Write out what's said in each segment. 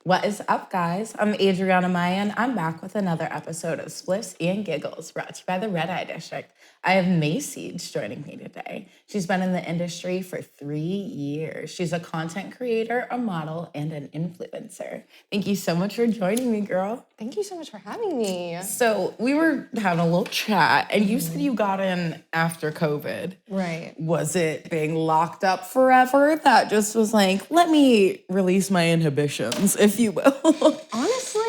What is up, guys? I'm Adriana Maya, and I'm back with another episode of Spliffs and Giggles, brought to you by the Red Eye District. I have Macy joining me today. She's been in the industry for 3 years. She's a content creator, a model, and an influencer. Thank you so much for joining me, girl. Thank you so much for having me. So we were having a little chat, and you said you got in after COVID. Right. Was it being locked up forever that just was like, let me release my inhibitions, if you will? Honestly,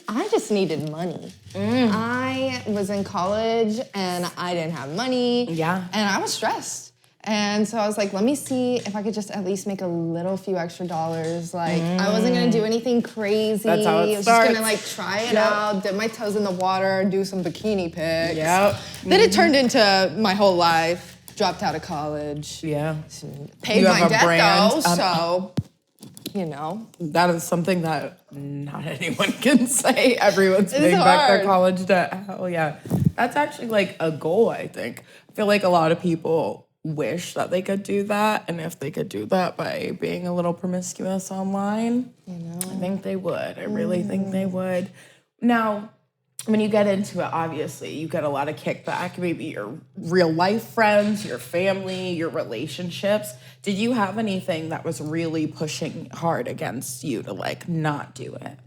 I just needed money. I was in college and I didn't have money. Yeah. And I was stressed. And so I was like, let me see if I could just at least make a few extra dollars. Like, I wasn't gonna do anything crazy. That's how it I was starts. just gonna try it out, dip my toes in the water, do some bikini pics. Yep. Then it turned into my whole life. Dropped out of college. Yeah. Paid You my have a debt brand. though, so, you know. That is something that not anyone can say. Everyone's paying It's back their hard. college debt. Hell yeah. That's actually like a goal, I think. I feel like a lot of people wish that they could do that. And if they could do that by being a little promiscuous online, I think they would. I really think they would. Now, when you get into it, obviously, you get a lot of kickback. Maybe your real life friends, your family, your relationships. Did you have anything that was really pushing hard against you to like not do it?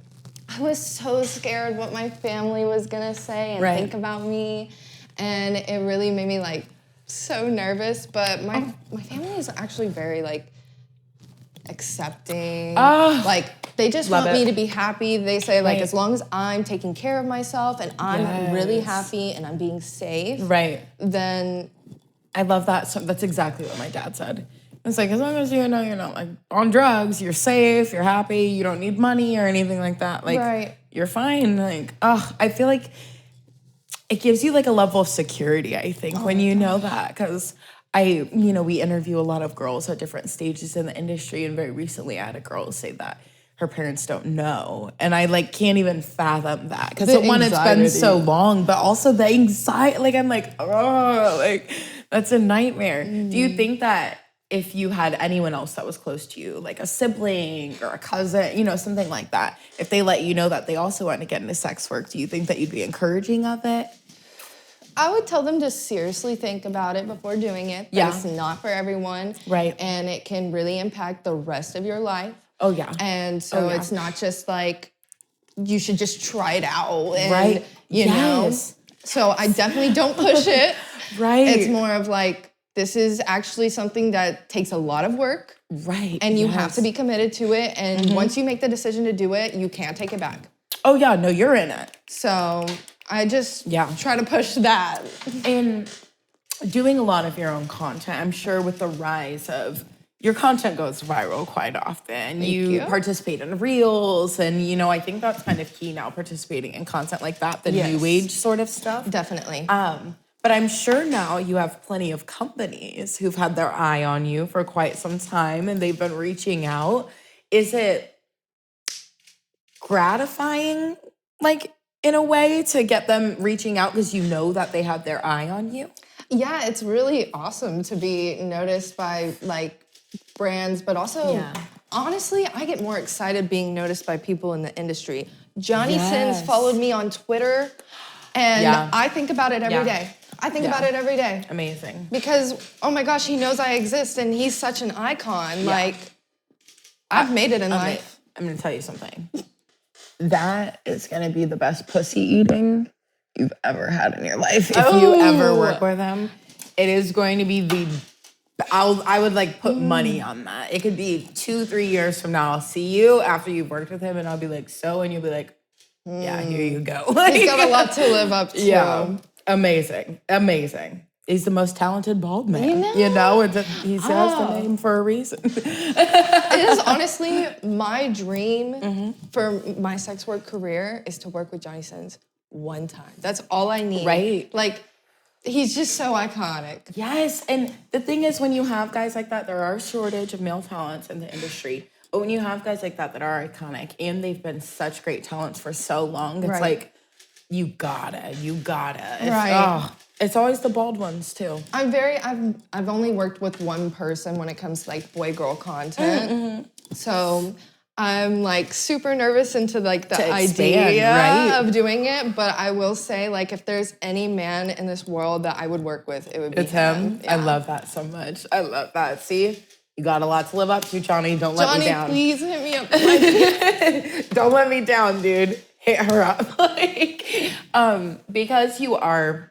I was so scared what my family was gonna say and think about me, and it really made me like so nervous. But my family is actually very like accepting. Like they just Love want me it. to be happy. They say like as long as I'm taking care of myself and I'm really happy and I'm being safe, then I love that. So that's exactly what my dad said. It's like, as long as you know you're not like on drugs, you're safe, you're happy, you don't need money or anything like that. Like, you're fine. Like, I feel like it gives you like a level of security, I think, when you know that. Because we interview a lot of girls at different stages in the industry. And very recently I had a girl say that her parents don't know. And I like can't even fathom that. Because one, it's been so long, but also the anxiety, like I'm like, oh, like that's a nightmare. Do you think that if you had anyone else that was close to you, like a sibling or a cousin, something like that, if they let you know that they also want to get into sex work, do you think that you'd be encouraging of it? I would tell them to seriously think about it before doing it. But it's not for everyone. Right. And it can really impact the rest of your life. Oh, yeah. And so it's not just like, you should just try it out. And, you know. So I definitely don't push it. It's more of like, this is actually something that takes a lot of work. And you have to be committed to it. And once you make the decision to do it, you can't take it back. Oh, yeah. No, you're in it. So I just try to push that. And doing a lot of your own content, I'm sure with the rise of your content goes viral quite often. Thank you. Participate in reels, and I think that's kind of key now, participating in content like that, the new age sort of stuff. Definitely. But I'm sure now you have plenty of companies who've had their eye on you for quite some time and they've been reaching out. Is it gratifying, like, in a way, to get them reaching out because you know that they have their eye on you? Yeah, it's really awesome to be noticed by, like, brands, but also, honestly, I get more excited being noticed by people in the industry. Johnny Sins followed me on Twitter, and I think about it every day. I think about it every day. Amazing. Because, oh my gosh, he knows I exist, and he's such an icon. Like, I've made it in life. I'm going to tell you something. That is going to be the best pussy eating you've ever had in your life. If you ever work with him, it is going to be I would like put money on that. It could be 2-3 years from now. I'll see you after you've worked with him and I'll be like, and you'll be like, yeah, here you go. He's got a lot to live up to. Yeah. Amazing. He's the most talented bald man. He has the name for a reason. It is honestly my dream for my sex work career is to work with Johnny Sins one time. That's all I need. Right. Like, he's just so iconic. Yes, and the thing is, when you have guys like that, there are a shortage of male talents in the industry. But when you have guys like that are iconic and they've been such great talents for so long, it's like, you gotta. It's always the bald ones too. I've only worked with one person when it comes to like boy-girl content. So I'm like super nervous into like the idea of doing it, but I will say like if there's any man in this world that I would work with, it would be him. Yeah. I love that so much. I love that. See, you got a lot to live up to, Johnny. Don't let me down. Johnny, please hit me up. Don't let me down, dude. Hit her up. Because you are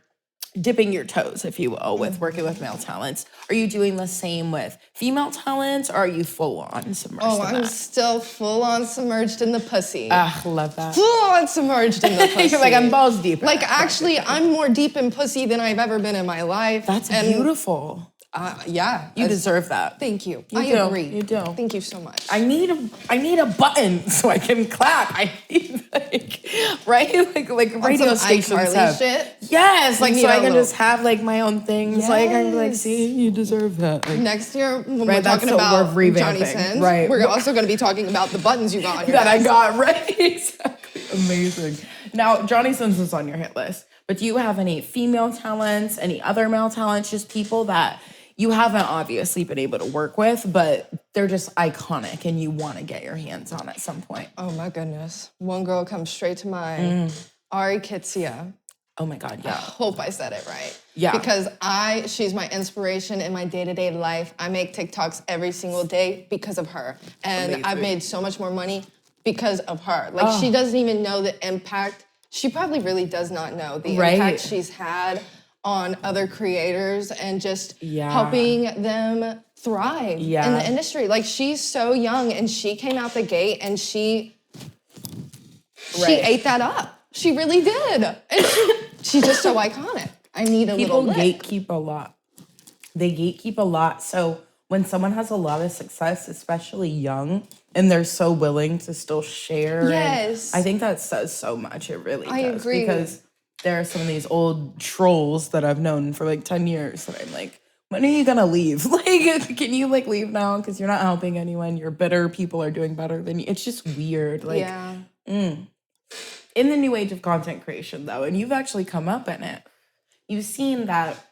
dipping your toes, if you will, with working with male talents. Are you doing the same with female talents, or are you full-on submerged in that? I'm still full-on submerged in the pussy. Love that. Full-on submerged in the pussy. You're like, I'm balls deep. Like, actually, I'm more deep in pussy than I've ever been in my life. That's beautiful. Yeah. You deserve that. Thank you. I agree. You do. Thank you so much. I need a button so I can clap. I need like radio stations have. Shit. Yes, like so I can just have like my own things. Yes. Like I'm like, see, you deserve that. Like, next year when we're talking about Johnny Sins, we're also going to be talking about the buttons you got on your that I got right. Exactly. Amazing. Now, Johnny Sins is on your hit list, but do you have any female talents, any other male talents, just people that you haven't obviously been able to work with, but they're just iconic and you want to get your hands on at some point? Oh my goodness. One girl comes straight to mind. Ari Kitsia. Oh my God, yeah. I hope I said it right. Yeah. Because she's my inspiration in my day-to-day life. I make TikToks every single day because of her. And Amazing. I've made so much more money because of her. Like she doesn't even know the impact. She probably really does not know the impact she's had on other creators and just helping them thrive in the industry. Like she's so young and she came out the gate and she ate that up. She really did. And she's just so iconic. I need a little lick. People gatekeep a lot. They gatekeep a lot. So when someone has a lot of success, especially young, and they're so willing to still share. Yes. I think that says so much. It really does. I agree. Because there are some of these old trolls that I've known for like 10 years that I'm like, when are you gonna leave? Like, can you like leave now? Because you're not helping anyone. You're bitter. People are doing better than you. It's just weird. Like, in the new age of content creation though, and you've actually come up in it, you've seen that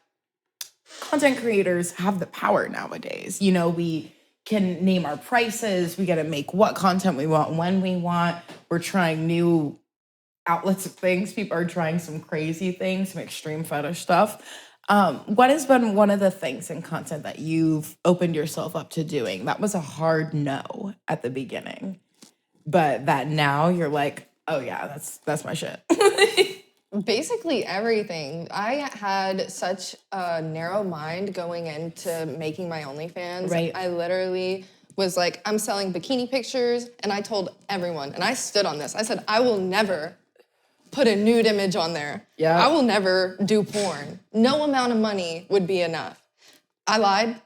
content creators have the power nowadays. You know, we can name our prices. We get to make what content we want when we want. We're trying new outlets of things. People are trying some crazy things, some extreme fetish stuff. What has been one of the things in content that you've opened yourself up to doing that was a hard no at the beginning, but that now you're like, oh yeah, that's my shit? Basically everything. I had such a narrow mind going into making my OnlyFans. Right. I literally was like, I'm selling bikini pictures, and I told everyone, and I stood on this. I said, I will never put a nude image on there. Yeah. I will never do porn. No amount of money would be enough. I lied.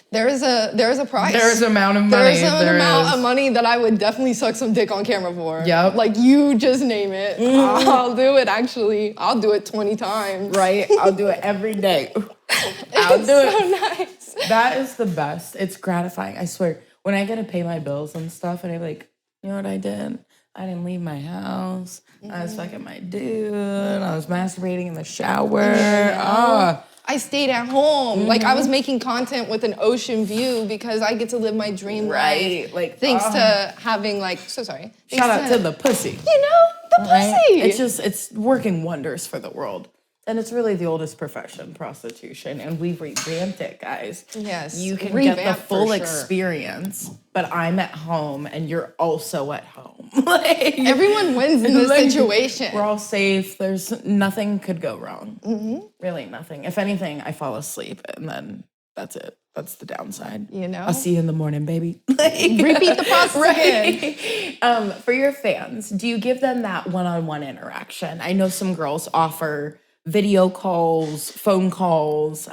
There is a price. There's an amount of money. There's an amount of money that I would definitely suck some dick on camera for. Yep. Like, you just name it. I'll do it, actually. I'll do it 20 times. Right? I'll do it every day. I'll do it. So nice. That is the best. It's gratifying. I swear. When I get to pay my bills and stuff, and I'm like, you know what I did? I didn't leave my house. I was fucking my dude. I was masturbating in the shower. I stayed at home. Like, I was making content with an ocean view because I get to live my dream life. Like, thanks to having, like, so sorry. Shout out to the pussy. You know, the pussy. It's working wonders for the world. And it's really the oldest profession, prostitution. And we've revamped it, guys. Yes. You can get the full experience, but I'm at home and you're also at home. Like, everyone wins in this situation. We're all safe. There's nothing could go wrong. Really nothing. If anything, I fall asleep and then that's it. That's the downside. You know? I'll see you in the morning, baby. Repeat the process again. For your fans, do you give them that one-on-one interaction? I know some girls offer video calls, phone calls.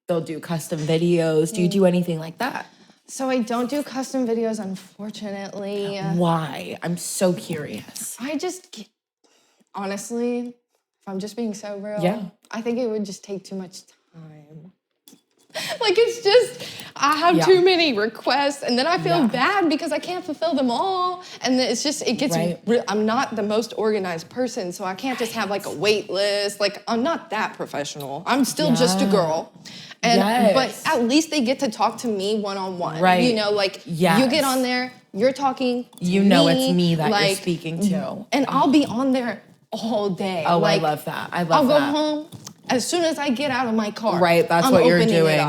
They'll do custom videos. Do you do anything like that? So I don't do custom videos, unfortunately. Why? I'm so curious. I just, honestly, if I'm just being so real, I think it would just take too much time. Like, it's just, I have too many requests, and then I feel bad because I can't fulfill them all. And it's just, it gets, I'm not the most organized person, so I can't just have like a wait list. Like, I'm not that professional. I'm still just a girl. And, but at least they get to talk to me one-on-one. Right. You know, like, you get on there, you're talking to you know me, it's me that you're speaking to. And I'll be on there all day. Oh, I love that. I'll go home. As soon as I get out of my car, that's what you're doing.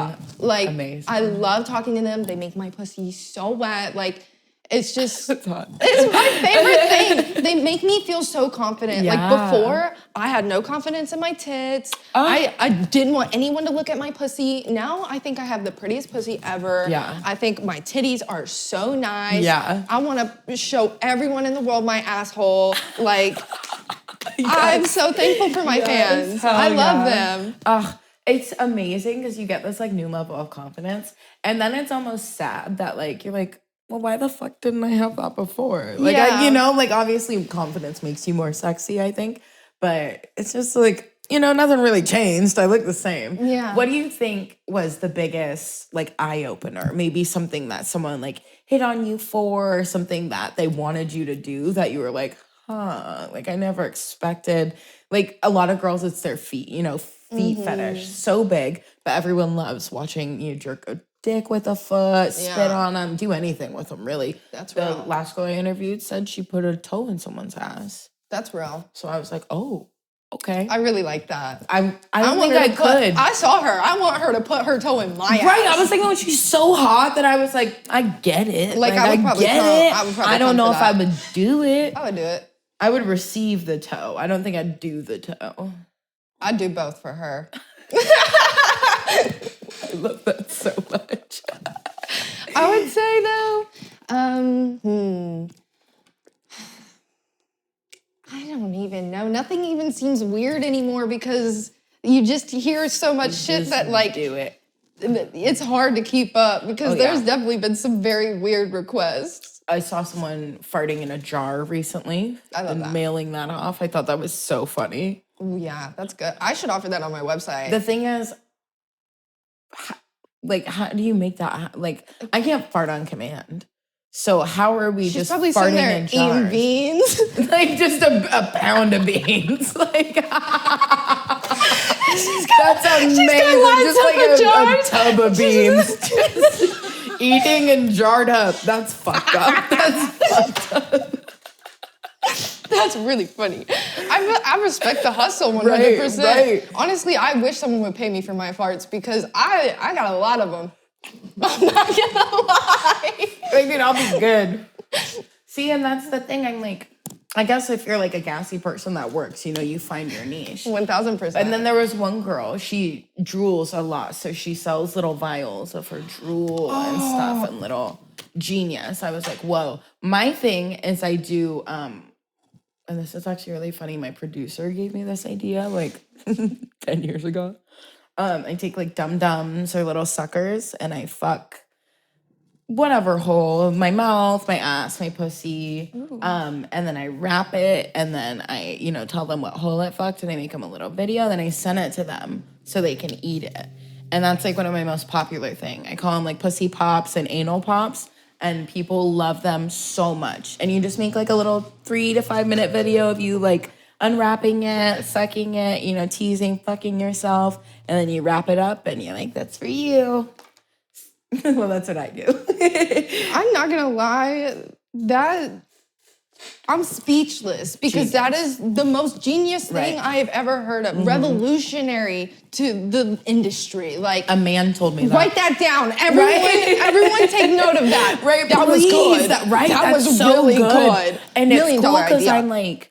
Amazing. I love talking to them. They make my pussy so wet. Like, it's just, it's my favorite thing. They make me feel so confident. Yeah. Like, before, I had no confidence in my tits. I didn't want anyone to look at my pussy. Now, I think I have the prettiest pussy ever. Yeah. I think my titties are so nice. Yeah. I want to show everyone in the world my asshole. Like, yes. I'm so thankful for my fans. I love them. It's amazing because you get this like new level of confidence, and then it's almost sad that like you're like, well, why the fuck didn't I have that before? Like, like obviously confidence makes you more sexy, I think, but it's just like, nothing really changed. I look the same. Yeah. What do you think was the biggest like eye opener? Maybe something that someone like hit on you for, or something that they wanted you to do that you were like, like I never expected. Like a lot of girls, it's their feet, feet fetish, so big, but everyone loves watching you jerk a dick with a foot, spit on them, do anything with them, really. That's real. The last girl I interviewed said she put a toe in someone's ass. That's real. So I was like, oh, okay. I really like that. I don't think I could. I saw her. I want her to put her toe in my ass. Right. I was thinking, oh, she's so hot that I was like, I get it. Like I would probably get it. I don't know if I would do it. I would do it. I would receive the toe. I don't think I'd do the toe. I'd do both for her. I love that so much. I would say though, I don't even know. Nothing even seems weird anymore because you just hear so much shit that like do it. It's hard to keep up because there's definitely been some very weird requests. I saw someone farting in a jar recently. I love that. Mailing that off. I thought that was so funny. Oh yeah, that's good. I should offer that on my website. The thing is, like, how do you make that? Like, I can't fart on command. So how are we just probably farting there in jars? Eating beans, like just a pound of beans, like that's amazing. Just like a tub of beans, just eating and jarred up. That's fucked up. That's fucked up. That's really funny. I respect the hustle 100%. Right. Honestly, I wish someone would pay me for my farts because I got a lot of them. I'm not gonna lie. I mean, I'll be good. See, and that's the thing. I'm like, I guess if you're like a gassy person that works, you find your niche. 1000%. And then there was one girl, she drools a lot. So she sells little vials of her drool and stuff and little genius. I was like, whoa. My thing is I do, and this is actually really funny. My producer gave me this idea like 10 years ago. I take like dum-dums or little suckers and I fuck whatever hole, my mouth, my ass, my pussy. And then I wrap it and then I, tell them what hole it fucked and I make them a little video. Then I send it to them so they can eat it. And that's like one of my most popular thing. I call them like pussy pops and anal pops. And people love them so much. And you just make like a little 3 to 5 minute video of you like unwrapping it, sucking it, teasing, fucking yourself. And then you wrap it up and you're like, that's for you. Well, that's what I do. I'm not gonna lie, I'm speechless because that is the most genius thing I have ever heard of. Revolutionary to the industry. Like a man told me that. Write that down. Everyone take note of that. Right, that was good. That was so really good. And it's cool because idea. I'm like,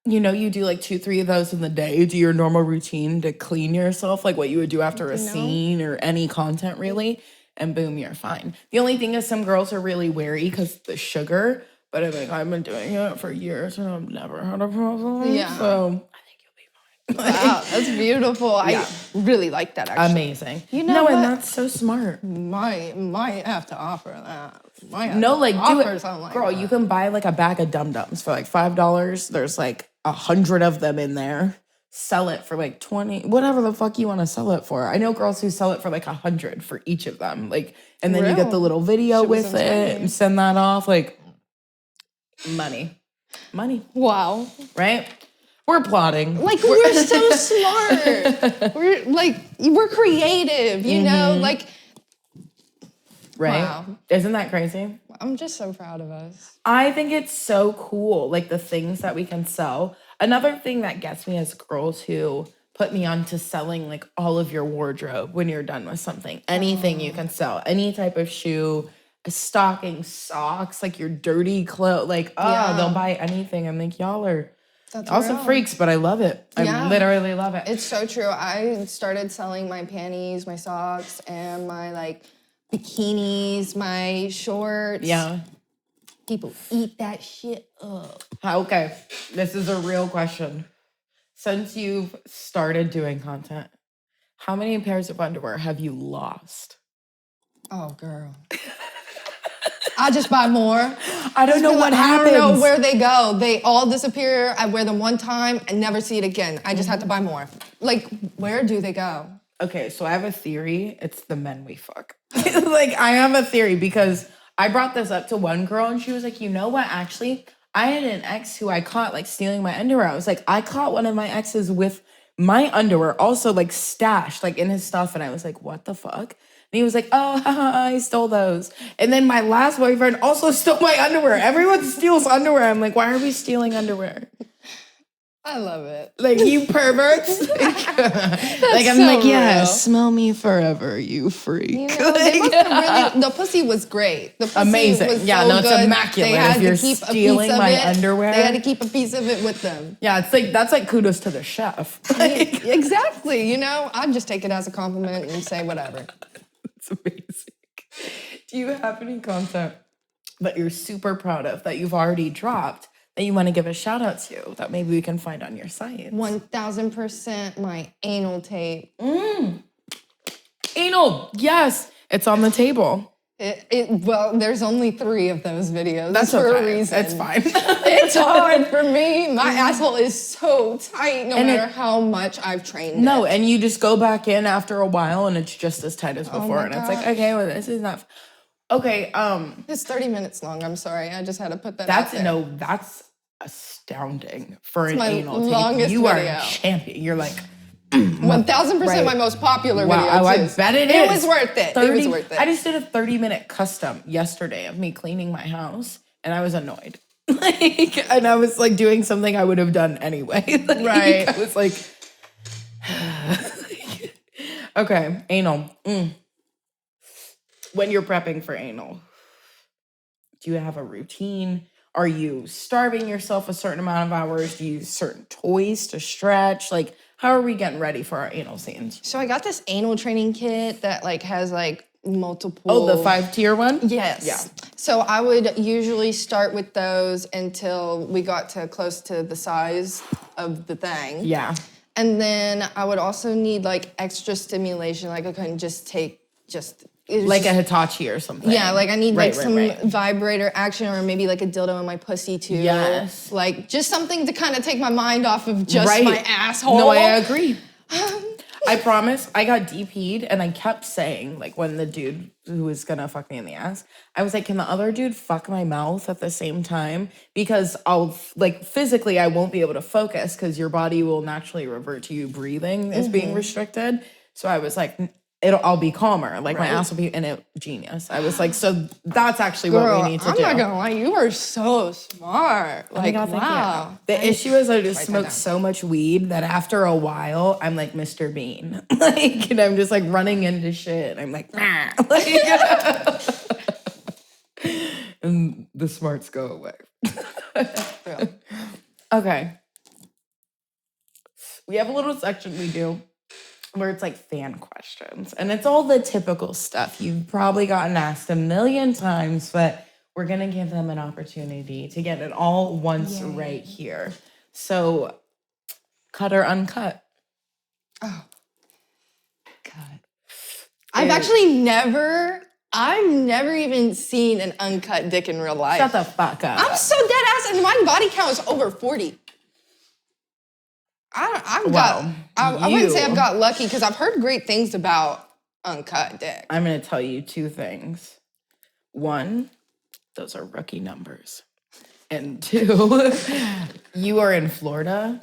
you do like 2-3 of those in the day. Do your normal routine to clean yourself, like what you would do after a scene or any content, really. And boom, you're fine. The only thing is some girls are really wary because the sugar. But I'm like, I've been doing it for years and I've never had a problem. Yeah. So I think you'll be fine. Wow, that's beautiful. Yeah. I really like that, actually. Amazing. And that's so smart. Might have to offer that. Do it. Like girl, you can buy like a bag of dum-dums for like $5. There's like 100 of them in there. Sell it for like 20, whatever the fuck you want to sell it for. I know girls who sell it for like 100 for each of them. Like, and then you get the little video with it and send that off. Like, money. Wow. Right? We're plotting. Like, we're so smart. We're creative, you know? Like, right? Wow. Isn't that crazy? Wow. I'm just so proud of us. I think it's so cool, like the things that we can sell. Another thing that gets me is girls who put me on to selling like all of your wardrobe when you're done with something. Anything you can sell, any type of shoe, a stocking, socks, like your dirty clothes, like, they'll buy anything. I'm like, y'all are also freaks, but I love it. I literally love it. It's so true. I started selling my panties, my socks, and my like bikinis, my shorts. Yeah. People eat that shit up. Okay, this is a real question. Since you've started doing content, how many pairs of underwear have you lost? Oh, girl. I just buy more. I don't know what happens. I don't know where they go. They all disappear. I wear them one time and never see it again. I just have to buy more. Like, where do they go? Okay, so I have a theory. It's the men we fuck. Like, I have a theory because I brought this up to one girl and she was like, you know what, actually, I had an ex who I caught like stealing my underwear. I was like, I caught one of my exes with my underwear also like stashed like in his stuff. And I was like, what the fuck? And he was like, oh, I stole those. And then my last boyfriend also stole my underwear. Everyone steals underwear. I'm like, why are we stealing underwear? I love it. Like, you perverts. Like, I'm so like, yeah, smell me forever, you freak. You know, the pussy was great. The pussy amazing. Was yeah, so no, it's good. immaculate. They had if you're to keep stealing my underwear. They had to keep a piece of it with them. Yeah, it's like, that's like kudos to the chef. Like, exactly. You know, I'd just take it as a compliment and say whatever. It's amazing. Do you have any content that you're super proud of that you've already dropped that you want to give a shout out to that maybe we can find on your site? 1000% my anal tape. Anal, yes. It's on the table. Well, there's only 3 of those videos. That's for okay. a reason. It's fine. It's hard for me. My asshole is so tight no matter how much I've trained it. And you just go back in after a while and it's just as tight as before. And it's like, okay, well, this is not... Okay, It's 30 minutes long. I'm sorry. I just had to put that out there. No, that's astounding for an anal tape. You are a champion. You're like... 1000% my most popular video. Wow, I bet it is. It was worth it. 30, it was worth it. I just did a 30-minute custom yesterday of me cleaning my house, and I was annoyed. And I was like doing something I would have done anyway. Right. I was like, okay, anal. When you're prepping for anal, do you have a routine? Are you starving yourself a certain amount of hours? Do you use certain toys to stretch? Like, how are we getting ready for our anal scenes? So I got this anal training kit that like has like multiple... Oh, the 5-tier one? Yes. Yeah. So I would usually start with those until we got to close to the size of the thing. Yeah. And then I would also need like extra stimulation. Like I couldn't just take like a Hitachi or something. Yeah, like I need some vibrator action or maybe like a dildo in my pussy too. Yes. Like just something to kind of take my mind off of just my asshole. No, I agree. I promise, I got DP'd and I kept saying, like when the dude who was gonna fuck me in the ass, I was like, can the other dude fuck my mouth at the same time? Because I'll, like physically I won't be able to focus because your body will naturally revert to you breathing as being restricted. So I was like, I'll be calmer. Like my ass will be in it. Genius. I was like, so that's actually what we need to do. I'm not gonna lie, you are so smart. Like, wow. The issue is I just smoked so much weed that after a while, I'm like Mr. Bean. Like, and I'm just like running into shit. I'm like, nah. Like, and the smarts go away. Okay. We have a little section we do where it's like fan questions. And it's all the typical stuff you've probably gotten asked a million times, but we're going to give them an opportunity to get it all once right here. So, cut or uncut? Oh, cut. I've never even seen an uncut dick in real life. Shut the fuck up. I'm so dead ass and my body count is over 40. I wouldn't say I've got lucky because I've heard great things about uncut dick. I'm going to tell you 2 things. 1, those are rookie numbers. And 2, you are in Florida.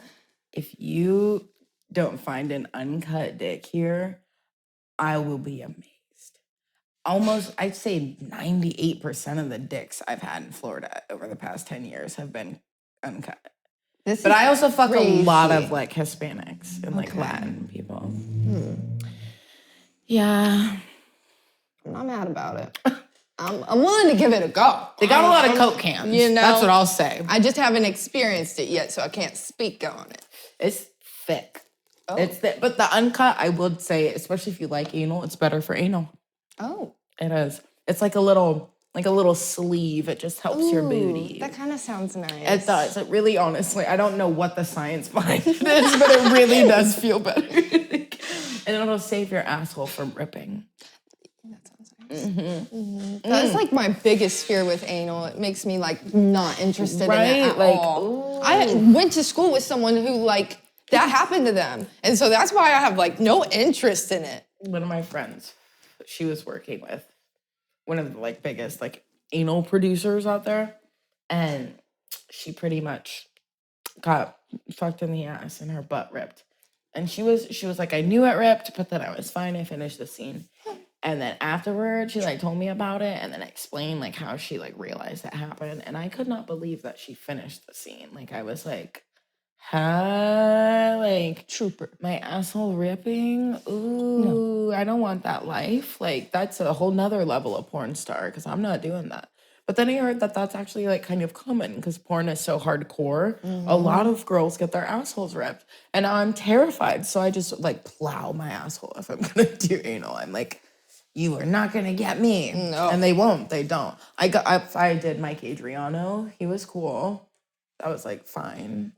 If you don't find an uncut dick here, I will be amazed. almost, I'd say 98% of the dicks I've had in Florida over the past 10 years have been uncut. But I also fuck a lot of like Hispanics and like Latin people. Yeah. I'm not mad about it. I'm willing to give it a go. They got a lot of Coke cans. You know, that's what I'll say. I just haven't experienced it yet, so I can't speak on it. It's thick. Oh. It's thick. But the uncut, I would say, especially if you like anal, it's better for anal. Oh. It is. It's like a little sleeve. It just helps your booty. That kind of sounds nice. It does. It really, honestly, I don't know what the science behind it is, but it really does feel better. And it'll save your asshole from ripping. That sounds nice. Mm-hmm. That's like my biggest fear with anal. It makes me like not interested in it at all. I went to school with someone who like that happened to them. And so that's why I have like no interest in it. One of my friends, she was working with one of the like biggest like anal producers out there. And she pretty much got fucked in the ass and her butt ripped. And she was like, I knew it ripped, but then I was fine. I finished the scene. And then afterwards, she like told me about it and then explained like how she like realized it happened. And I could not believe that she finished the scene. Like I was like, huh? Like trooper. My asshole ripping? Ooh, no. I don't want that life. Like that's a whole nother level of porn star because I'm not doing that. But then I heard that that's actually like kind of common because porn is so hardcore. Mm-hmm. A lot of girls get their assholes ripped. And now I'm terrified. So I just like plow my asshole if I'm going to do anal. I'm like, you are not going to get me. No. And they won't. They don't. I did Mike Adriano. He was cool. That was like fine.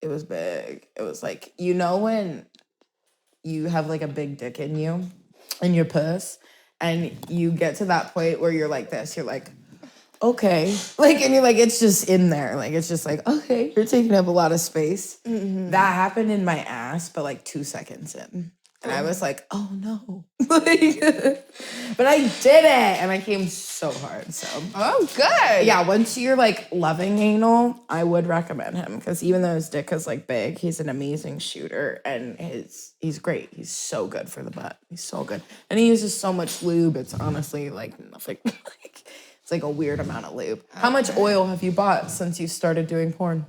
It was big. It was like, you know when you have like a big dick in you, in your puss, and you get to that point where you're like this, you're like, okay. Like, and you're like, it's just in there. Like, it's just like, okay, you're taking up a lot of space. Mm-hmm. That happened in my ass, but like 2 seconds in. And I was like, oh no. But I did it. And I came so hard. So. Oh, good. Yeah, once you're like loving anal, I would recommend him. Because even though his dick is like big, he's an amazing shooter. And he's great. He's so good for the butt. He's so good. And he uses so much lube. It's honestly like nothing. It's like a weird amount of lube. How much oil have you bought since you started doing porn?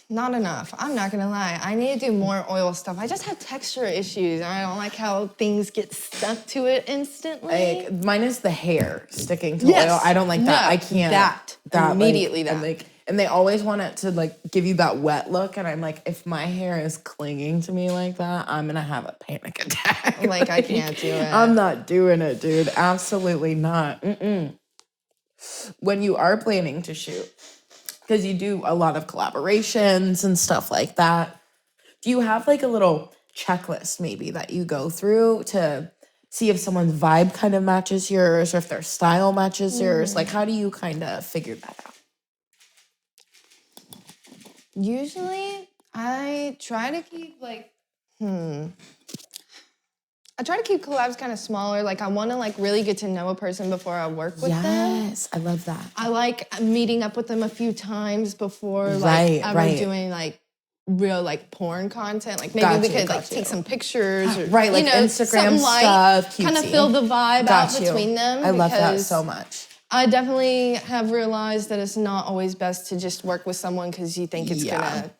Not enough. I'm not gonna lie. I need to do more oil stuff. I just have texture issues. I don't like how things get stuck to it instantly. Like mine is the hair sticking to oil. I don't like that. No, I can't. That immediately like, and they always want it to like give you that wet look, and I'm like, if my hair is clinging to me like that, I'm gonna have a panic attack. Like I can't do it. I'm not doing it, dude. Absolutely not. Mm-mm. When you are planning to shoot, because you do a lot of collaborations and stuff like that, do you have like a little checklist maybe that you go through to see if someone's vibe kind of matches yours or if their style matches yours? Like, how do you kind of figure that out? Usually, I try to keep like, I try to keep collabs kind of smaller. Like, I want to, like, really get to know a person before I work with them. Yes, I love that. I like meeting up with them a few times before, like, ever doing, like, real, like, porn content. Like, maybe we could, like, take some pictures. Or, right, like, Instagram stuff. Kind of fill the vibe out between them. I love that so much. I definitely have realized that it's not always best to just work with someone because you think it's going to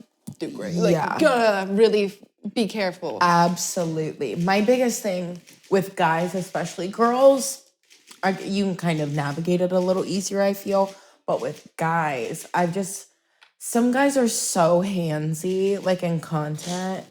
do great. Like, gotta really be careful. Absolutely. My biggest thing with guys, especially girls, you can kind of navigate it a little easier, I feel. But with guys, some guys are so handsy, like in content,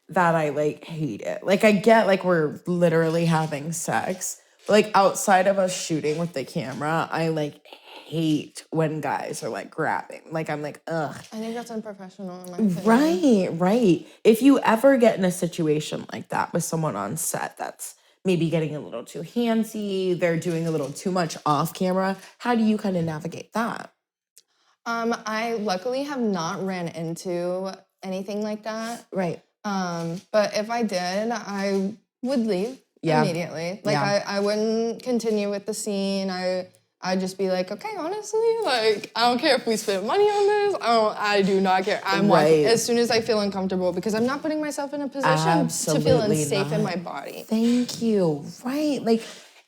that I like hate it. Like I get like we're literally having sex, but like outside of us shooting with the camera, I like hate when guys are like grabbing. Like I'm like, ugh. I think that's unprofessional in my opinion. Right. If you ever get in a situation like that with someone on set that's maybe getting a little too handsy, they're doing a little too much off camera, how do you kind of navigate that? I luckily have not ran into anything like that. Right. But if I did, I would leave immediately. Like I wouldn't continue with the scene. I'd just be like, okay, honestly, like, I don't care if we spend money on this. I do not care. I'm walking as soon as I feel uncomfortable because I'm not putting myself in a position to feel unsafe in my body. Thank you. Right. Like,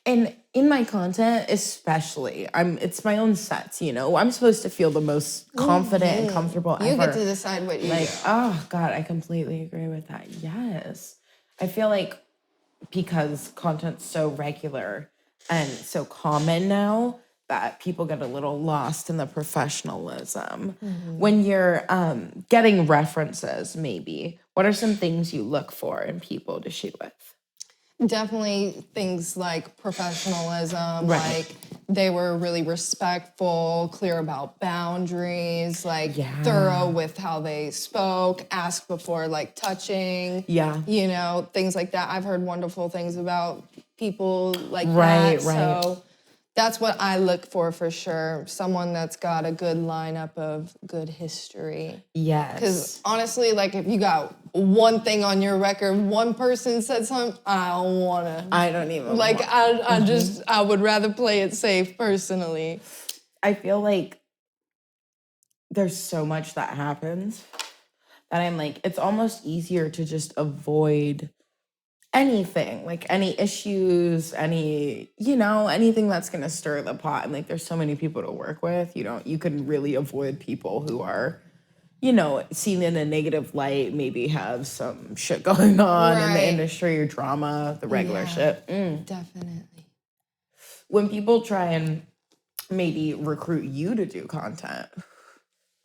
And in my content, especially, it's my own sets, you know? I'm supposed to feel the most confident and comfortable ever. You get to decide what you do. Oh, God, I completely agree with that. Yes. I feel like because content's so regular and so common now that people get a little lost in the professionalism. When you're getting references, maybe, what are some things you look for in people to shoot with? Definitely things like professionalism, like they were really respectful, clear about boundaries, like thorough with how they spoke, ask before like touching, you know, things like that. I've heard wonderful things about people like that. So that's what I look for sure. Someone that's got a good lineup of good history. Yes. Because honestly, like if you got one thing on your record, one person said something, I don't want to. I don't even like, I would rather play it safe personally. I feel like there's so much that happens that I'm like, it's almost easier to just avoid anything, like any issues, anything that's going to stir the pot. And like, there's so many people to work with. You can really avoid people who are, seen in a negative light, maybe have some shit going on in the industry or drama, the regular shit. Definitely. When people try and maybe recruit you to do content,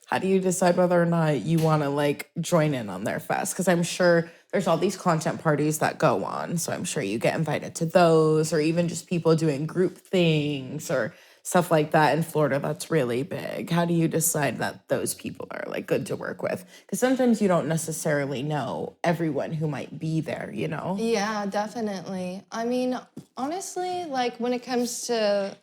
how do you decide whether or not you want to like join in on their fest? Because I'm sure there's all these content parties that go on. So I'm sure you get invited to those, or even just people doing group things or stuff like that in Florida. That's really big. How do you decide that those people are like good to work with? Because sometimes you don't necessarily know everyone who might be there, you know? Yeah, definitely. I mean, honestly, like when it comes to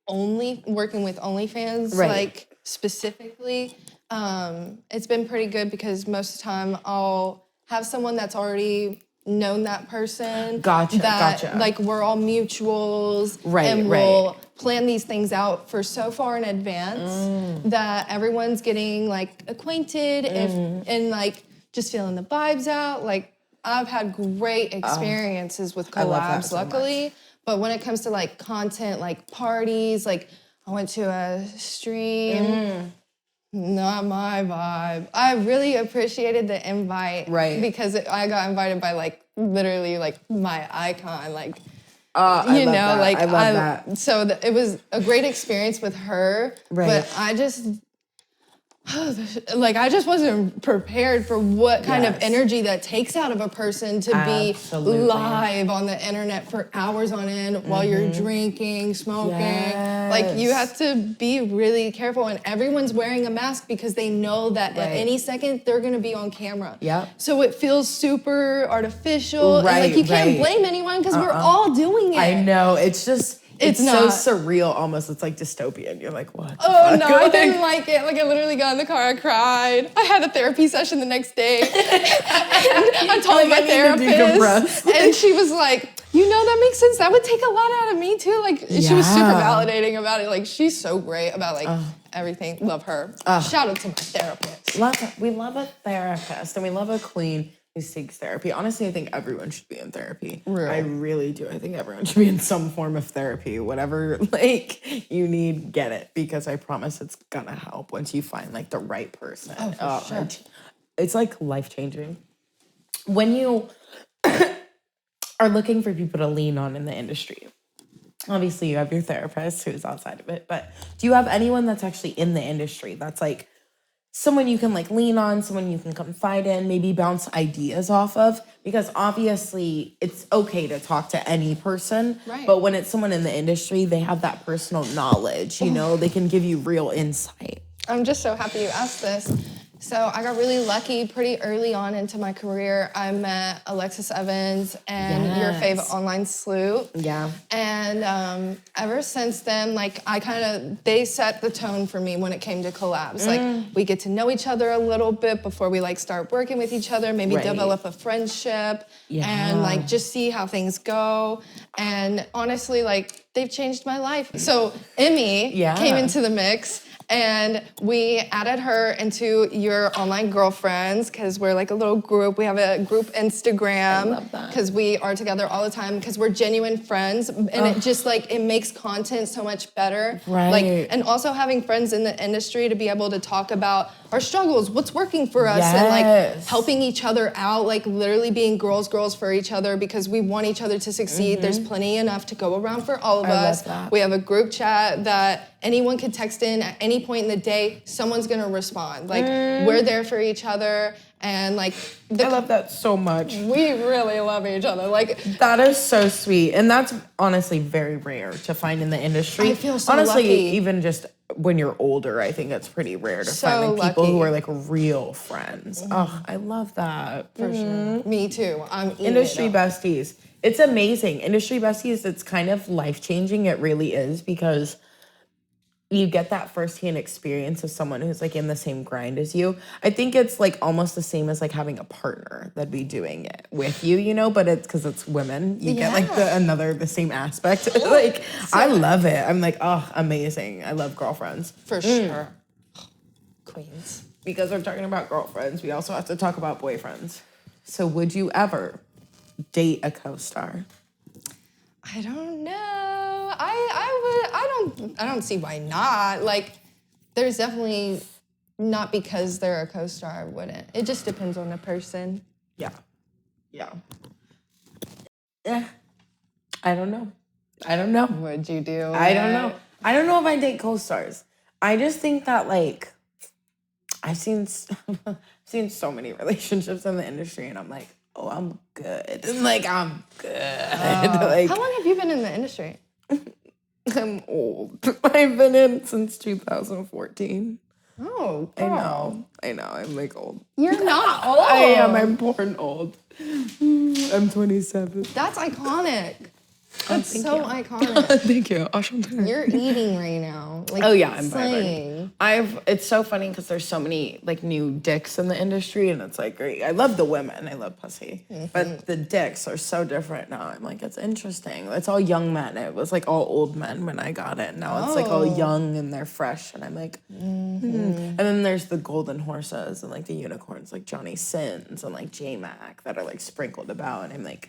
working with OnlyFans, like specifically, it's been pretty good because most of the time I'll have someone that's already known that person. Gotcha. Like we're all mutuals, and we'll plan these things out for so far in advance that everyone's getting like acquainted and like just feeling the vibes out. Like I've had great experiences with collabs, luckily. But when it comes to like content, like parties, like I went to a stream. Not my vibe. I really appreciated the invite. Because I got invited by like literally like my icon. Like, I love that. So it was a great experience with her. But I just wasn't prepared for what kind of energy that takes out of a person to be live on the internet for hours on end while you're drinking, smoking. Like you have to be really careful, and everyone's wearing a mask because they know that at any second they're gonna be on camera. So it feels super artificial, and like you can't blame anyone because we're all doing it. I know, it's just it's so surreal almost. It's like dystopian. You're like, what? Oh, no, I didn't like it. Like, I literally got in the car, I cried. I had a therapy session the next day. And I told my therapist. And she was like, that makes sense. That would take a lot out of me, too. Like, she was super validating about it. Like, she's so great about, like, everything. Love her. Shout out to my therapist. We love a therapist, and we love a queen who seeks therapy. Honestly, I think everyone should be in therapy. I really do. I think everyone should be in some form of therapy. Whatever, like, you need, get it. Because I promise it's gonna help once you find, like, the right person. Oh, for sure. It's, like, life-changing. When you are looking for people to lean on in the industry, obviously you have your therapist who's outside of it, but do you have anyone that's actually in the industry that's, like, someone you can like lean on, someone you can confide in, maybe bounce ideas off of? Because obviously it's okay to talk to any person, but when it's someone in the industry, they have that personal knowledge, they can give you real insight. I'm just so happy you asked this. So I got really lucky pretty early on into my career. I met Alexis Evans and your favorite online sleuth. And ever since then, like they set the tone for me when it came to collabs. Like we get to know each other a little bit before we like start working with each other, maybe develop a friendship and like just see how things go. And honestly, like they've changed my life. So Emmy came into the mix. And we added her into your online girlfriends because we're like a little group. We have a group Instagram. I love that. Because we are together all the time because we're genuine friends. And it just like, it makes content so much better. Right. Like, and also having friends in the industry to be able to talk about our struggles, what's working for us, and like helping each other out, like literally being girls for each other because we want each other to succeed. There's plenty enough to go around for all of us. We have a group chat that anyone could text in at any point in the day, someone's gonna respond. Like, we're there for each other, and like... I love that so much. We really love each other. Like, that is so sweet. And that's honestly very rare to find in the industry. I feel so honestly, lucky. Even just when you're older, I think it's pretty rare to find like, people who are like real friends. Oh, I love that. For sure. Me too. I'm Industry besties. It's amazing. Industry besties, it's kind of life-changing. It really is, because you get that firsthand experience of someone who's like in the same grind as you. I think it's like almost the same as like having a partner that'd be doing it with you, you know, but it's because it's women. You get like the same aspect. Like, I love it. I'm like, oh, amazing. I love girlfriends. For sure. Queens. Because we're talking about girlfriends, we also have to talk about boyfriends. So would you ever date a co-star? I don't know. I don't see why not. Like, there's definitely not because they're a co-star, I wouldn't. It just depends on the person. Yeah. I don't know. What'd you do? I don't know. I don't know if I date co-stars. I just think that, like, I've seen so many relationships in the industry, and I'm like, oh, I'm good. And like, I'm good. Like, how long have you been in the industry? I'm old. I've been in since 2014. Oh, girl. I know. I'm like old. You're not old. I am. I'm born old. I'm 27. That's iconic. That's so iconic. Thank you. Enchanté. You're eating right now. Like, oh yeah, I'm vibing. It's so funny because there's so many like new dicks in the industry, and it's like great. I love the women. I love pussy, but the dicks are so different now. I'm like, it's interesting. It's all young men. It was like all old men when I got it. Now it's like all young and they're fresh, and I'm like, And then there's the golden horses and like the unicorns, like Johnny Sins and like J-Mac that are like sprinkled about, and I'm like,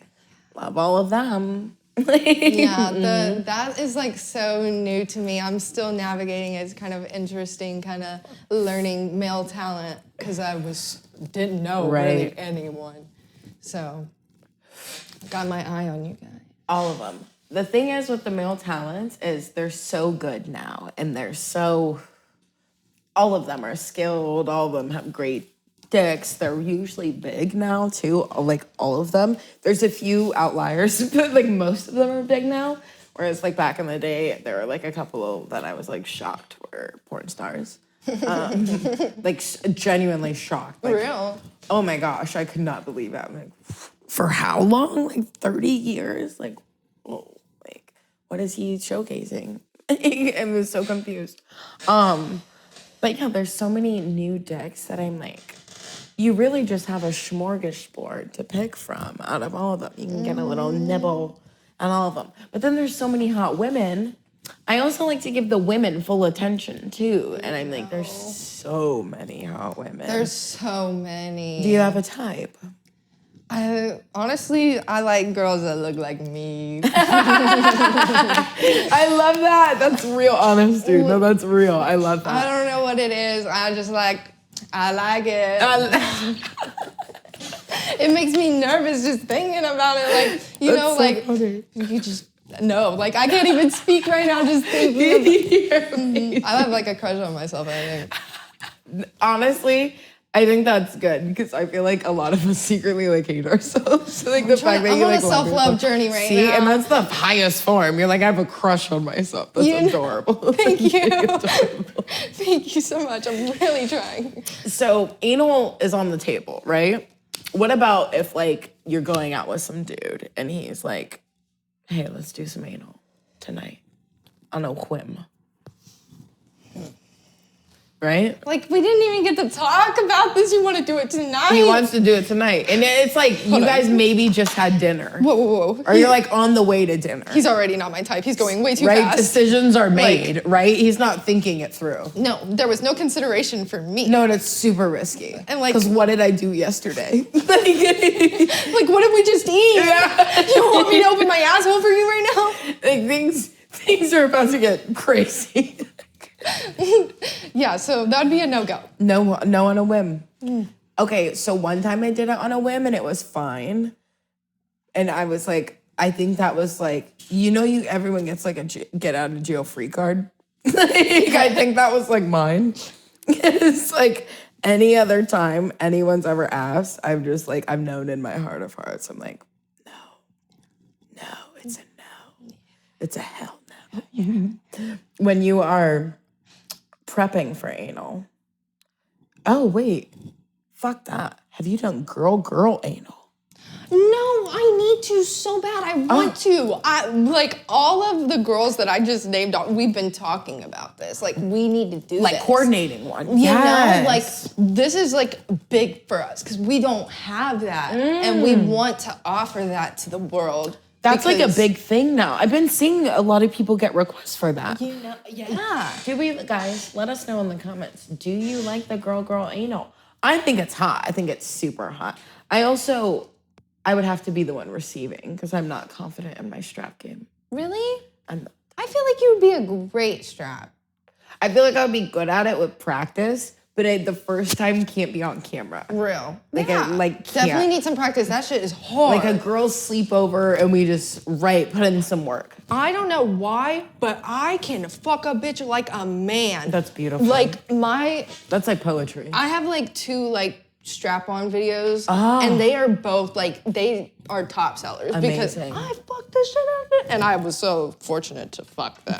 love all of them. That is like so new to me. I'm still navigating it. It's kind of interesting, kind of learning male talent because I didn't know really anyone. So got my eye on you guys. All of them. The thing is with the male talents is they're so good now, and all of them are skilled. All of them have great dicks. They're usually big now too, like all of them. There's a few outliers, but like most of them are big now. Whereas like back in the day, there were like a couple that I was like shocked were porn stars. Like genuinely shocked. Like, for real? Oh my gosh, I could not believe it. I'm like, for how long? Like 30 years? Like, whoa, like what is he showcasing? I was so confused. But yeah, there's so many new dicks that I'm like, you really just have a smorgasbord to pick from out of all of them. You can get a little nibble on all of them. But then there's so many hot women. I also like to give the women full attention, too. And I'm like, there's so many hot women. There's so many. Do you have a type? Honestly, I like girls that look like me. I love that. That's real honest, dude. No, that's real. I love that. I don't know what it is. I like it. It makes me nervous just thinking about it. Like, you know, so like, funny. You just, no, like, I can't even speak right now just thinking. I have, like, a crush on myself, I think. Honestly, I think that's good because I feel like a lot of us secretly like hate ourselves. So, like the fact that I'm you on like a self-love journey right See, now. and that's the highest form. You're like, I have a crush on myself. That's adorable. Thank you. Adorable. Thank you so much. I'm really trying. So anal is on the table, right? What about if like you're going out with some dude and he's like, hey, let's do some anal tonight on a whim. Right? Like, we didn't even get to talk about this. You want to do it tonight? He wants to do it tonight. And it's like, you guys maybe just had dinner. Whoa. Or you're like on the way to dinner. He's already not my type. He's going way too right? fast. Decisions are made, right? He's not thinking it through. No, there was no consideration for me. No, and it's super risky. And like, because what did I do yesterday? Like, what did we just eat? Yeah. You want me to open my asshole for you right now? Like, things are about to get crazy. Yeah, so that'd be a no-go. No on a whim. Okay, so one time I did it on a whim and it was fine. And I was like, I think that was like, everyone gets like a get out of jail free card. I think that was like mine. It's like any other time anyone's ever asked, I'm just like, I've known in my heart of hearts, I'm like, no, it's a no. It's a hell no. When you are prepping for anal. Oh, wait. Fuck that. Have you done girl anal? No, I need to so bad. I want to. Like, all of the girls that I just named, we've been talking about this. Like, we need to do like this. Coordinating one. You know, like, this is like big for us because we don't have that. And we want to offer that to the world. That's like a big thing now. I've been seeing a lot of people get requests for that. Yeah. Do we, guys, let us know in the comments. Do you like the girl anal? I think it's hot. I think it's super hot. I would have to be the one receiving because I'm not confident in my strap game. Really? I'm not. I feel like you would be a great strap. I feel like I would be good at it with practice, but the first time can't be on camera. Real. Like, definitely need some practice. That shit is hard. Like a girl's sleepover and we just, put in some work. I don't know why, but I can fuck a bitch like a man. That's beautiful. Like That's like poetry. I have like 2 strap-on videos, and they are both they are top sellers. Amazing. Because I fucked the shit out of it, and I was so fortunate to fuck them.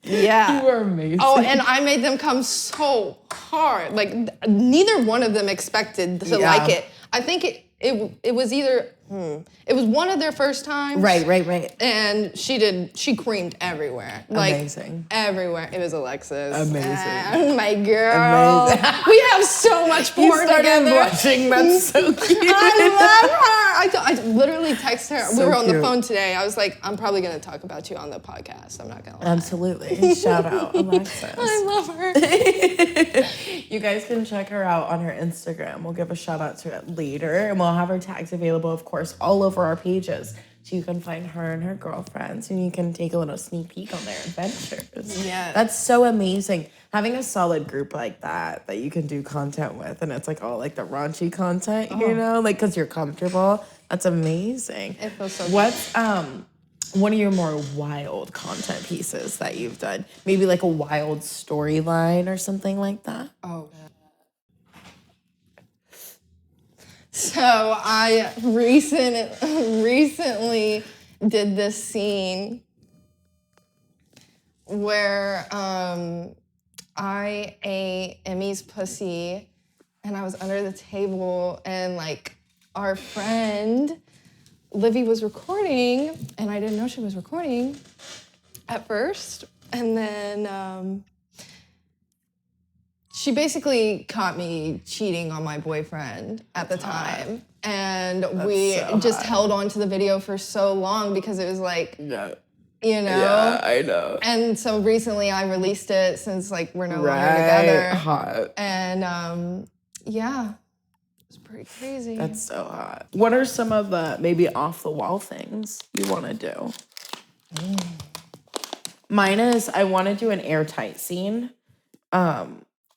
Yeah. You are amazing. Oh, and I made them come so hard. Like, neither one of them expected to like it. I think it was either, it was one of their first times. Right. And she creamed everywhere. Like, amazing. Everywhere. It was Alexis. Amazing. My girl. Amazing. We have so much porn together. Blushing. That's so cute. I love her. I literally texted her. So we were on cute. the phone today. I was like, I'm probably going to talk about you on the podcast. I'm not going to lie. Absolutely. Shout out Alexis. I love her. You guys can check her out on her Instagram. We'll give a shout out to it later. And we'll have her tags available, of course, all over our pages. So you can find her and her girlfriends and you can take a little sneak peek on their adventures. Yeah. That's so amazing. Having a solid group like that you can do content with, and it's like all like the raunchy content, you know, like because you're comfortable. That's amazing. It feels so good. What's one of your more wild content pieces that you've done? Maybe like a wild storyline or something like that? Oh, so I recently did this scene where I ate Emmy's pussy and I was under the table and like our friend Livy was recording and I didn't know she was recording at first. And then she basically caught me cheating on my boyfriend at the time. And we just held on to the video for so long because it was like, you know? Yeah, I know. And so recently I released it since like we're no longer together. Hot. And yeah, it's pretty crazy. That's so hot. What are some of the maybe off the wall things you want to do? Mine is I want to do an airtight scene.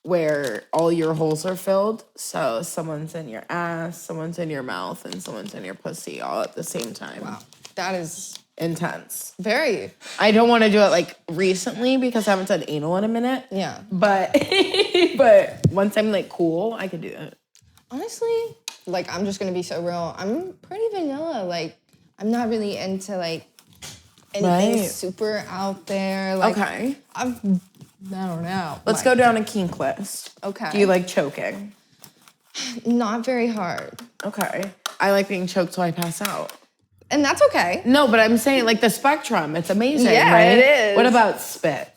Where all your holes are filled. So someone's in your ass, someone's in your mouth, and someone's in your pussy all at the same time. Wow. That is intense. Very. I don't want to do it like recently because I haven't done anal in a minute. Yeah. But once I'm like cool, I could do it. Honestly, like I'm just gonna be so real. I'm pretty vanilla. Like I'm not really into like anything super out there. Like okay. I don't know. Let's go down a kink list. Okay. Do you like choking? Not very hard. Okay. I like being choked so I pass out. And that's okay. No, but I'm saying like the spectrum. It's amazing, yeah, right? it is. What about spit?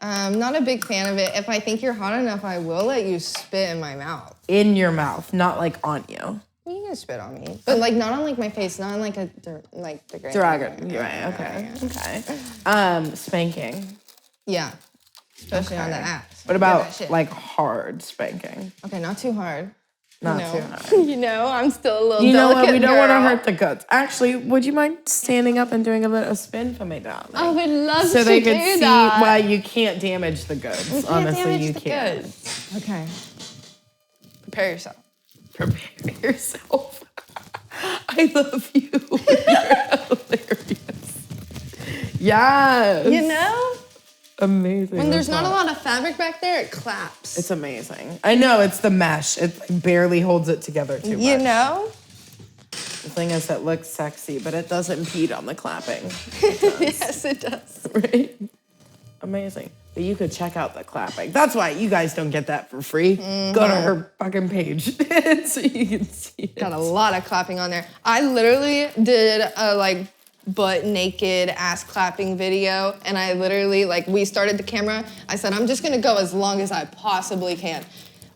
Not a big fan of it. If I think you're hot enough, I will let you spit in my mouth. In your mouth, not like on you. You can spit on me, but like not on like my face, not on like the Dragon. You're right. Okay. Spanking. Yeah, especially on the ass. What about like hard spanking? Okay, not too hard. Not too hard. You know, I'm still a little. You know what? We don't want to girl. hurt the guts. Actually, would you mind standing up and doing a little spin for me, darling? I would love so to they do could see that. why you can't damage the goods. Honestly, you can't. Goods. Okay. Prepare yourself. Prepare yourself. I love you. You're hilarious. Yes. You know? Amazing. When there's not a lot of fabric back there, it claps. It's amazing. I know, it's the mesh. It like barely holds it together too much. You know? The thing is, it looks sexy, but it doesn't impede on the clapping. Yes, it does. Right? Amazing. But you could check out the clapping. That's why you guys don't get that for free. Mm-hmm. Go to her fucking page so you can see it. Got a lot of clapping on there. I literally did a like butt naked ass clapping video, and I literally we started the camera. I said I'm just gonna go as long as I possibly can.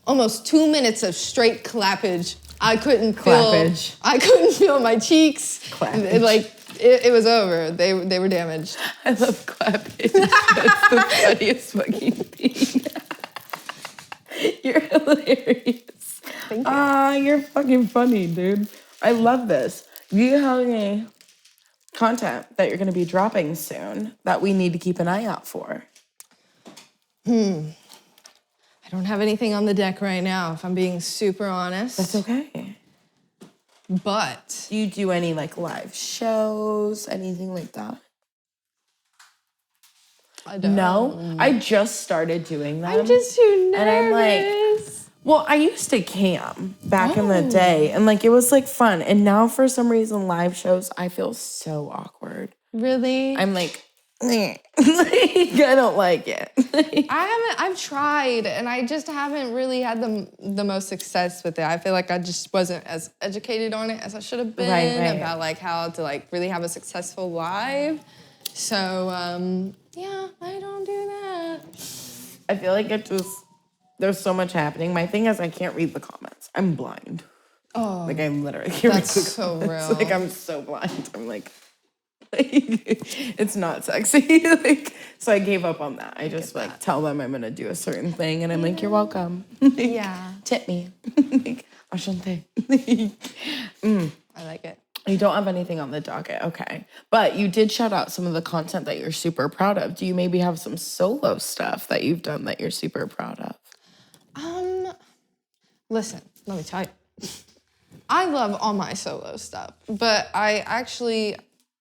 Almost 2 minutes of straight clappage. I couldn't feel my cheeks. Clappage. It was over. They were damaged. I love clappage. That's the funniest fucking thing. You're hilarious. Thank you. You're fucking funny, dude. I love this. Do you have any content that you're going to be dropping soon that we need to keep an eye out for? I don't have anything on the deck right now, if I'm being super honest. That's okay. But Do you do any live shows, anything like that? I don't. No, I just started doing them. I'm just too nervous. And I'm like, well, I used to cam back in the day, and it was fun. And now for some reason, live shows, I feel so awkward. Really? I'm like, I don't like it. I've tried, and I just haven't really had the most success with it. I feel like I just wasn't as educated on it as I should have been about how to really have a successful live. So yeah, I don't do that. I feel like there's so much happening. My thing is I can't read the comments. I'm blind. Oh, I literally can't read the comments. That's so real. I'm so blind. I'm like it's not sexy. So I gave up on that. I just tell them I'm gonna do a certain thing, and I'm like, you're welcome. Yeah. Tip me. Enchanté. I like it. You don't have anything on the docket, okay. But you did shout out some of the content that you're super proud of. Do you maybe have some solo stuff that you've done that you're super proud of? Listen, let me tell you. I love all my solo stuff, but I actually,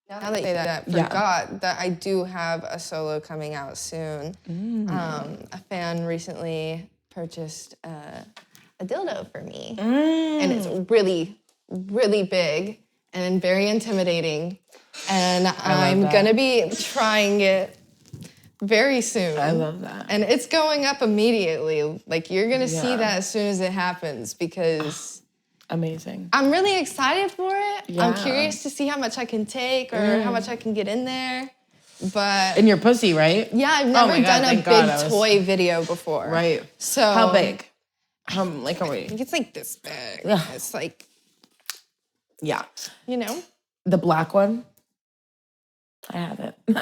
now that you say that, forgot that I do have a solo coming out soon. A fan recently purchased a dildo for me, and it's really, really big and very intimidating, and I'm gonna be trying it very soon. I love that. And it's going up immediately. You're gonna see that as soon as it happens, because amazing. I'm really excited for it. Yeah. I'm curious to see how much I can take or how much I can get in there. But in your pussy, right? yeah, I've never done a big toy video before. Right. So how big? How are we? I think it's this big. Yeah. It's yeah. The black one. I have it. So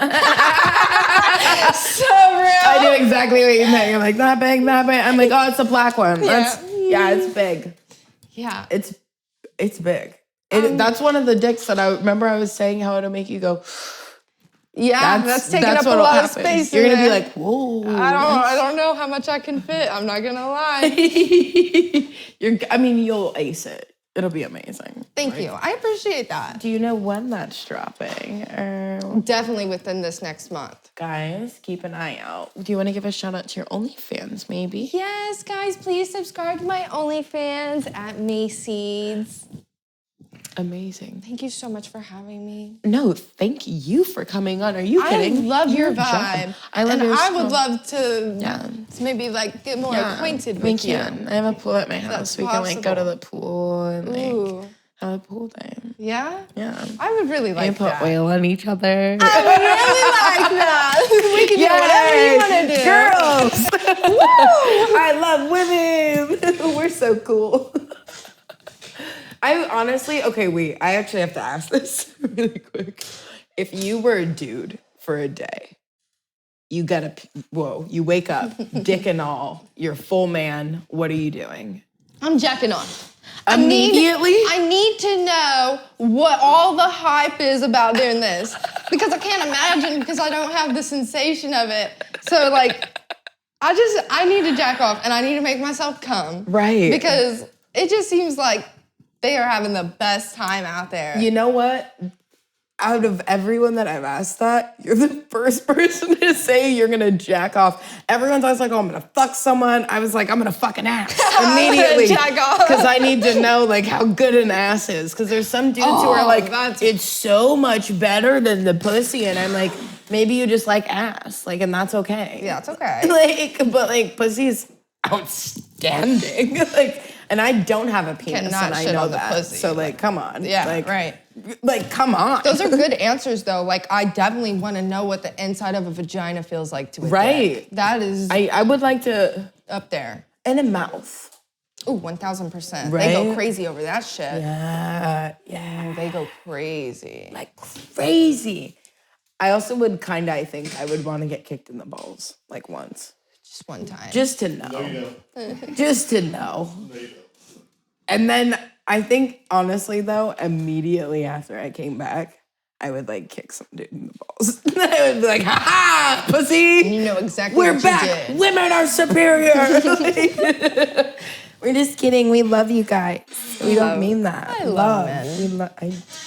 real. I knew exactly what you meant. You're like, that big, that big. I'm like, oh, it's a black one. Yeah. It's big. Yeah. It's big. That's one of the dicks that I remember I was saying how it'll make you go. Yeah, that's taking up a lot of space. You're going to be like, whoa. I don't know how much I can fit. I'm not going to lie. You'll ace it. It'll be amazing. Thank you. I appreciate that. Do you know when that's dropping? Definitely within this next month. Guys, keep an eye out. Do you want to give a shout out to your OnlyFans, maybe? Yes, guys, please subscribe to my OnlyFans at Mayseeds. Amazing. Thank you so much for having me. No, thank you for coming on. Are you kidding? I love your vibe. I love I would love to maybe get more acquainted with you. We can. I have a pool at my house. We can go to the pool and A pool day. Yeah? Yeah. I would really like that. Put oil on each other. I would really like that. We can do whatever you want to do. Girls! Woo! I love women. We're so cool. I honestly, okay, wait. I actually have to ask this really quick. If you were a dude for a day, you wake up, dick and all, you're full man. What are you doing? I'm jacking off. Immediately? I need to know what all the hype is about doing this. Because I can't imagine because I don't have the sensation of it. So, like, I need to jack off and I need to make myself come. Right. Because it just seems like they are having the best time out there. You know what? Out of everyone that I've asked that, you're the first person to say you're gonna jack off. Everyone's always like, oh, I'm gonna fuck someone. I was like, I'm gonna fuck an ass immediately. Jack off. Because I need to know like how good an ass is. Because there's some dudes who are like, it's so much better than the pussy. And I'm like, maybe you just like ass. Like, and that's okay. Yeah, it's okay. But pussy's outstanding. And I don't have a penis, Cannot and I shit know on the that. pussy. So come on. Yeah, like, right. Like, come on. Those are good answers, though. Like, I definitely want to know what the inside of a vagina feels like to a dick. That is I would like to... up there. And a mouth. Ooh, 1,000%. Right? They go crazy over that shit. Yeah. Ooh, they go crazy. Like, crazy. I also would I think I would want to get kicked in the balls, like, once. Just one time. Just to know. Just to know. And then I think, honestly, though, immediately after I came back, I would, kick some dude in the balls. I would be like, ha-ha, pussy! And you know exactly We're what back. you did. Women are superior. We're just kidding. We love you guys. We don't mean that. I love men.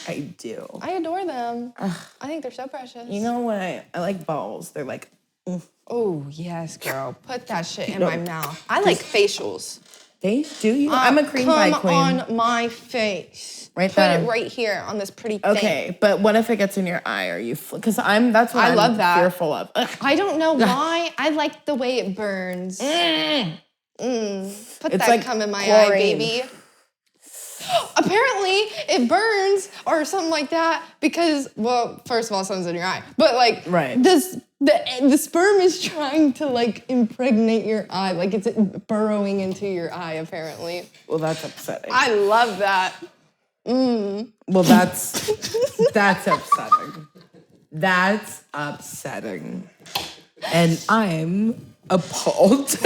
I do. I adore them. I think they're so precious. You know what? I like balls. They're like, oh, yes, girl. Put that shit in my mouth. I like facials. Face? Do you? I'm a cream pie queen. Come on my face. Right Put there. it right here on this pretty thing. Okay, but what if it gets in your eye? Are you? Because that's what I'm love that. fearful of. Ugh. I don't know why. I like the way it burns. Put It's that like cum in my chlorine. eye, baby. Apparently, it burns or something like that because, well, first of all, something's in your eye. But right. The sperm is trying to impregnate your eye, it's burrowing into your eye. Apparently. Well, that's upsetting. I love that. Well, that's upsetting. That's upsetting, and I'm appalled.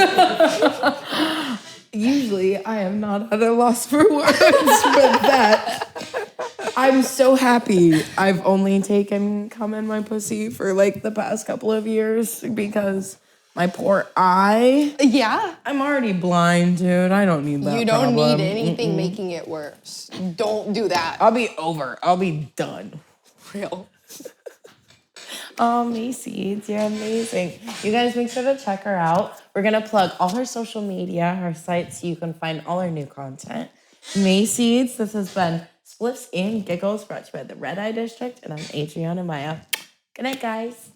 Usually, I am not at a loss for words, but I'm so happy. I've only taken cum in my pussy for the past couple of years because my poor eye. Yeah. I'm already blind, dude. I don't need that. You don't problem. need anything making it worse. Don't do that. I'll be over. I'll be done. Real. Oh, Macy's, you're amazing. You guys make sure to check her out. We're going to plug all her social media, her site, so you can find all her new content. Macy's, this has been Spliffs and Giggles brought to you by the Red Eye District, and I'm Adriana Maya. Good night, guys.